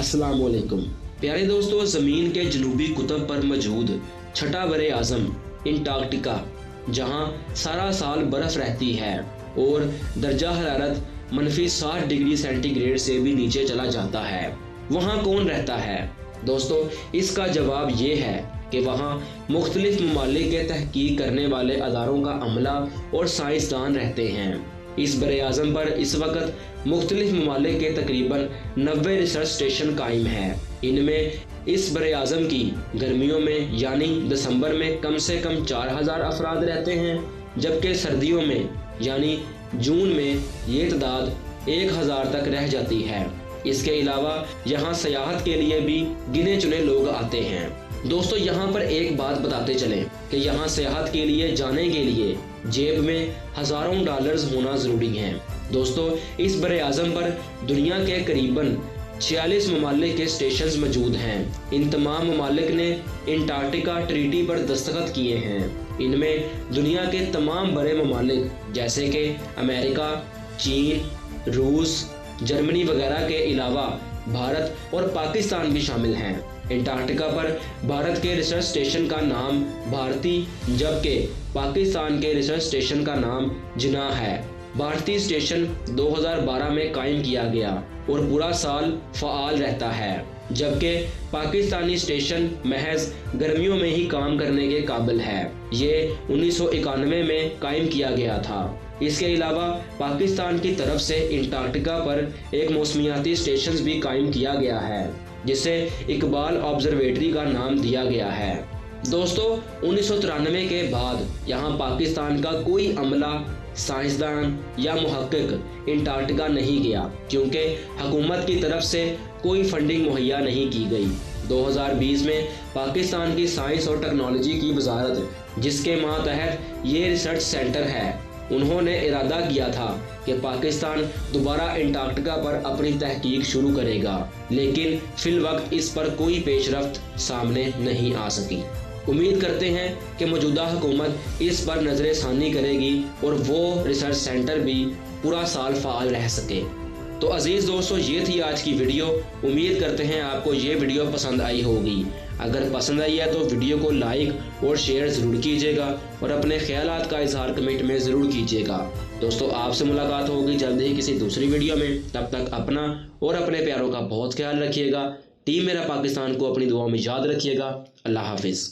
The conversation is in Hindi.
अस्सलाम वालेकुम। प्यारे दोस्तों, ज़मीन के जनूबी कुतब पर मौजूद छठा बरे आज़म अंटार्कटिका, जहां सारा साल बर्फ़ रहती है और दर्जा हरारत -60 डिग्री सेंटीग्रेड से भी नीचे चला जाता है, वहां कौन रहता है? दोस्तों, इसका जवाब ये है कि वहाँ मुख्तलिफ ममालिक के तहकीक करने वाले अदारों का अमला और साइंसदान रहते हैं। इस बरे आज़म पर इस वक्त मुख्तलिफ ममालिक के तकरीबन 90 रिसर्च स्टेशन कायम हैं। इनमें इस बरे आज़म की गर्मियों में यानी दिसंबर में कम से कम 4000 अफराद रहते हैं, जबकि सर्दियों में यानी जून में ये तादाद 1000 तक रह जाती है। इसके अलावा यहाँ सयाहत के लिए भी गिने चुने लोग आते हैं। दोस्तों, यहाँ पर एक बात बताते चलें कि यहाँ सयाहत के लिए जाने के लिए जेब में हज़ारों डॉलर्स होना ज़रूरी है। दोस्तों, इस बरे आज़म पर दुनिया के करीबन 46 ममालिक के स्टेशंस मौजूद हैं। इन तमाम ममालिक ने अंटार्कटिका ट्रीटी पर दस्तखत किए हैं। इनमें दुनिया के तमाम बड़े ममालिक जैसे कि अमेरिका, चीन, रूस, जर्मनी वगैरह के अलावा भारत और पाकिस्तान भी शामिल हैं। अंटार्कटिका पर भारत के रिसर्च स्टेशन का नाम भारती, जबकि पाकिस्तान के रिसर्च स्टेशन का नाम जिन्ना है। भारतीय स्टेशन 2012 में कायम किया गया और पूरा साल फ़ाल रहता है, जबकि पाकिस्तानी स्टेशन महज गर्मियों में ही काम करने के काबिल है। ये 1991 में कायम किया गया था। इसके अलावा पाकिस्तान की तरफ से अंटार्कटिका पर एक मौसमियाती स्टेशन भी कायम किया गया है, जिसे इकबाल ऑब्जर्वेटरी का नाम दिया गया है। दोस्तों, 1993 के बाद यहाँ पाकिस्तान का कोई अमला, साइंसदान या मुहक्किक अंटार्कटिका नहीं गया, क्योंकि हुकूमत की तरफ से कोई फंडिंग मुहैया नहीं की गई। 2020 में पाकिस्तान की साइंस और टेक्नोलॉजी की वजारत, जिसके मातहत ये रिसर्च सेंटर है, उन्होंने इरादा किया था कि पाकिस्तान दोबारा अंटार्कटिका पर अपनी तहकीक शुरू करेगा, लेकिन फिल वक्त इस पर कोई पेशरफ्त सामने नहीं आ सकी। उम्मीद करते हैं कि मौजूदा हुकूमत इस पर नज़र-ए-सानी करेगी और वो रिसर्च सेंटर भी पूरा साल फ़ाल रह सके। तो अजीज़ दोस्तों, ये थी आज की वीडियो। उम्मीद करते हैं आपको ये वीडियो पसंद आई होगी। अगर पसंद आई है तो वीडियो को लाइक और शेयर ज़रूर कीजिएगा और अपने ख्यालात का इजहार कमेंट में ज़रूर कीजिएगा। दोस्तों, आपसे मुलाकात होगी जल्द ही किसी दूसरी वीडियो में। तब तक अपना और अपने प्यारों का बहुत ख्याल रखिएगा। टीम मेरा पाकिस्तान को अपनी दुआओं में याद रखिएगा। अल्लाह हाफिज़।